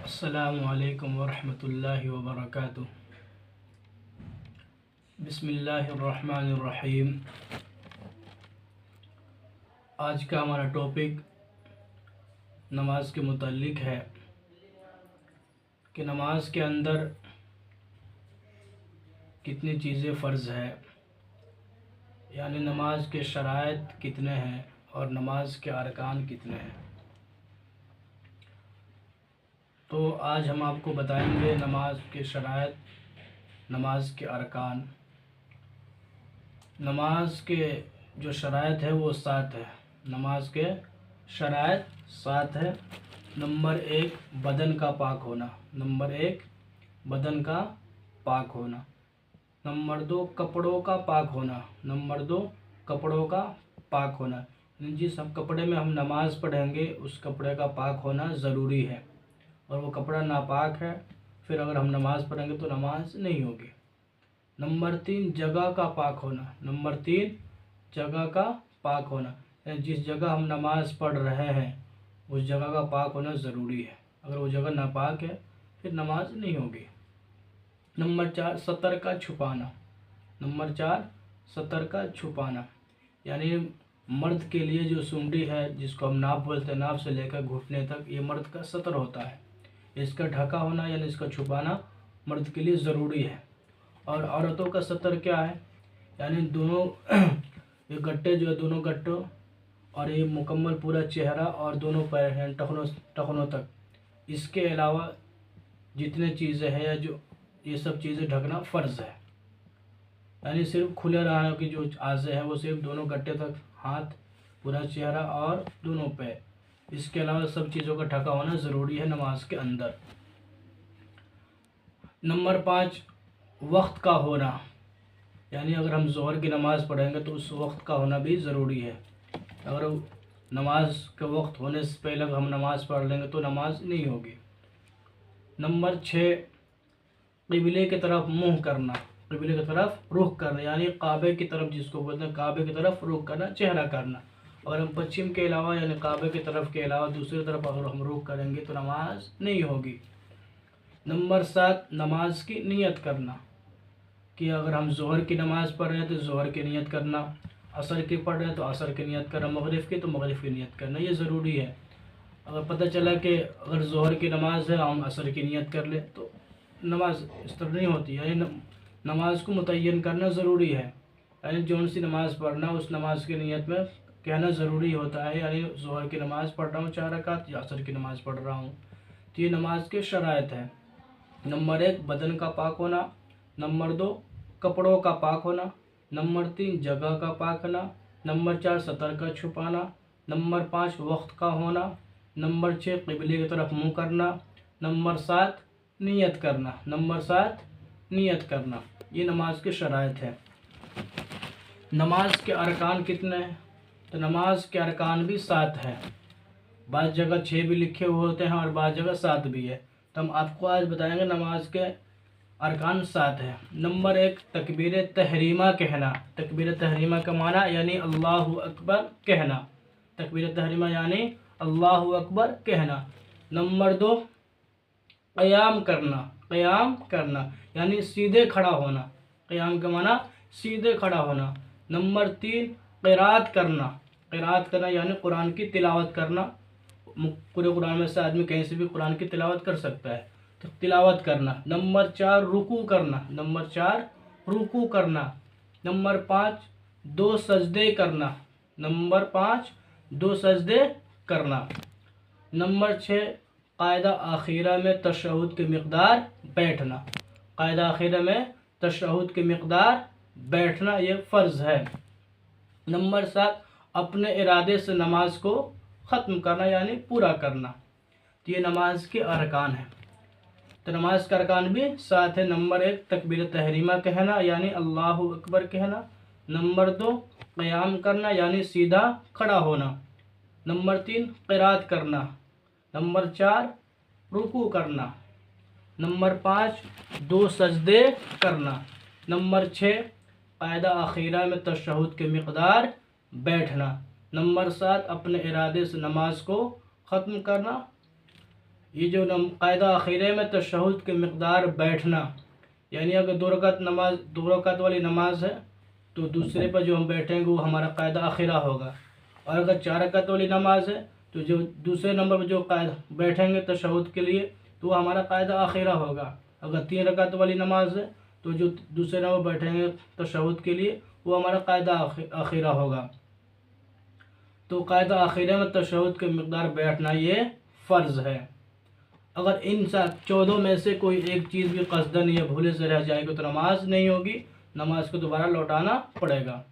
अस्सलामु अलैकुम वरहमतुल्लाहि वबरकातुह। बिस्मिल्लाहिर्रहमानिर्रहीम। आज का हमारा टॉपिक नमाज के मुताल्लिक है कि नमाज के अंदर कितनी चीज़ें फ़र्ज़ है, यानी नमाज के शराइत कितने हैं और नमाज के अरकान कितने हैं। तो आज हम आपको बताएंगे नमाज के शराइत, नमाज के अरकान। नमाज के जो शराइत है वो 7 है। नमाज के शराइत 7 है। नंबर 1 बदन का पाक होना। नंबर 1 बदन का पाक होना। नंबर 2 कपड़ों का पाक होना। नंबर 2 कपड़ों का पाक होना। जिस हम कपड़े में हम नमाज पढ़ेंगे उस कपड़े का पाक होना ज़रूरी है, और वो कपड़ा नापाक है फिर अगर हम नमाज़ पढ़ेंगे तो नमाज नहीं होगी। नंबर 3 जगह का पाक होना। नंबर 3 जगह का पाक होना, यानी जिस जगह हम नमाज पढ़ रहे हैं उस जगह का पाक होना ज़रूरी है। अगर वो जगह नापाक है फिर नमाज नहीं होगी। नंबर 4 सतर का छुपाना। नंबर 4 सतर का छुपाना, यानी मर्द के लिए जो सुंडी है जिसको हम नाप बोलते हैं, नाप से लेकर घुटने तक ये मर्द का सतर होता है। इसका ढका होना यानी इसका छुपाना मर्द के लिए ज़रूरी है। और औरतों का सतर क्या है, यानी दोनों ये गट्टे जो है, दोनों गट्टों और ये मुकम्मल पूरा चेहरा और दोनों पैर हैं टखनों तक। इसके अलावा जितने चीज़ें हैं या जो ये सब चीज़ें ढकना फ़र्ज़ है। यानी सिर्फ खुले रहने की जो आज़े हैं वो सिर्फ दोनों गट्टे तक, हाथ, पूरा चेहरा और दोनों पैर। इसके अलावा सब चीज़ों का ढका होना ज़रूरी है नमाज के अंदर। नंबर 5 वक्त का होना, यानी अगर हम ज़ोहर की नमाज़ पढ़ेंगे तो उस वक्त का होना भी ज़रूरी है। अगर नमाज के वक्त होने से पहले अगर हम नमाज़ पढ़ लेंगे तो नमाज नहीं होगी। नंबर 6 क़िबले की तरफ मुँह करना, क़िबले की तरफ रुख करना, यानी काबे की तरफ, जिसको बोलते हैं काबे की तरफ रुख करना, चेहरा करना। अगर हम पश्चिम के अलावा यानी काबे की तरफ के अलावा दूसरी तरफ अगर हम रुख करेंगे तो नमाज नहीं होगी। नंबर 7 नमाज की नियत करना, कि अगर हम ज़ोहर की नमाज़ पढ़ रहे हैं तो ज़ोहर की नियत करना, असर की पढ़ रहे हैं तो असर की नियत करना, मगरिब की तो मगरिब की नियत करना, ये ज़रूरी है। अगर पता चला कि अगर ज़ोहर की नमाज़ है हम असर की नियत कर लें तो नमाज इस तरह नहीं होती। यानी नमाज को मुतय्यन करना ज़रूरी है, यानी जौन सी नमाज़ पढ़ना उस नमाज की नियत में कहना ज़रूरी होता है। यानी ज़ोहर की नमाज़ पढ़ रहा हूँ 4 रकात या असर की नमाज़ पढ़ रहा हूँ, तो ये नमाज के शराइत है। नंबर 1 बदन का पाक होना। नंबर 2 कपड़ों का पाक होना। नंबर 3 जगह का पाक होना। नंबर 4 सतर का छुपाना। नंबर 5 वक्त का होना। नंबर 6 क़िबले की तरफ मुँह करना। नंबर 7 नियत करना। नंबर 7 नियत करना। ये नमाज के शराइत है। नमाज के अरकान कितने हैं, तो नमाज के अरकान भी 7 हैं। बाज़ जगह 6 भी लिखे हुए होते हैं और बाज़ जगह 7 भी है। तो हम आपको आज बताएंगे नमाज के अरकान 7 है। नंबर 1 तकबीर तहरीमा कहना। तकबीर तहरीमा का माना यानी अल्लाहु अकबर कहना। तकबीर तहरीमा यानी अल्लाहु अकबर कहना। नंबर 2 क़याम करना। क़याम करना यानी सीधे खड़ा होना। क़याम का माना सीधे खड़ा होना। नंबर 3 क़िरात करना। क़िरात करना यानी कुरान की तिलावत करना। पूरे कुरान में से आदमी कहीं से भी कुरान की तिलावत कर सकता है, तो तिलावत करना। नंबर 4 रुकू करना। नंबर 4 रुकू करना। नंबर 5 2 सजदे करना। नंबर 5 2 सजदे करना। नंबर 6 कायदा आखिरा में तशहुद की मिक़दार बैठना। कायदा आखिरा में तशहुद की मिक़दार बैठना ये फ़र्ज़ है। नंबर 7 अपने इरादे से नमाज को ख़त्म करना यानी पूरा करना। तो ये नमाज के अरकान हैं। तो नमाज का अरकान भी 7 है। नंबर 1 तकबीर तहरीमा कहना यानी अल्लाहु अकबर कहना। नंबर 2 क़याम करना यानी सीधा खड़ा होना। नंबर 3 क़िरात करना। नंबर 4 रुकू करना। नंबर 5 2 सजदे करना। नंबर 6 कायदा आखिरा में तशहुद की मिक़दार बैठना। नंबर 7 अपने इरादे से नमाज को ख़त्म करना। ये जो कायदा आखिरे में तशहुद के मकदार बैठना, यानी अगर 2 रकात वाली नमाज है तो दूसरे पर जो हम बैठेंगे वो हमारा कायदा आखिरा होगा। और अगर 4 रकात वाली नमाज है तो जो दूसरे नंबर पर जो कायदा बैठेंगे तशहुद के लिए तो वो हमारा कायदा आखिरा होगा। अगर 3 रकात वाली नमाज है तो जो दूसरे नंबर बैठेंगे तशहुद के लिए वो हमारा कायदा आखिरा होगा। तो कायदा आखिरे में तशहुद के मकदार बैठना ये फ़र्ज़ है। अगर इन 14 में से कोई एक चीज़ भी कसदन या भूले से रह जाएगी तो नमाज नहीं होगी, नमाज को दोबारा लौटाना पड़ेगा।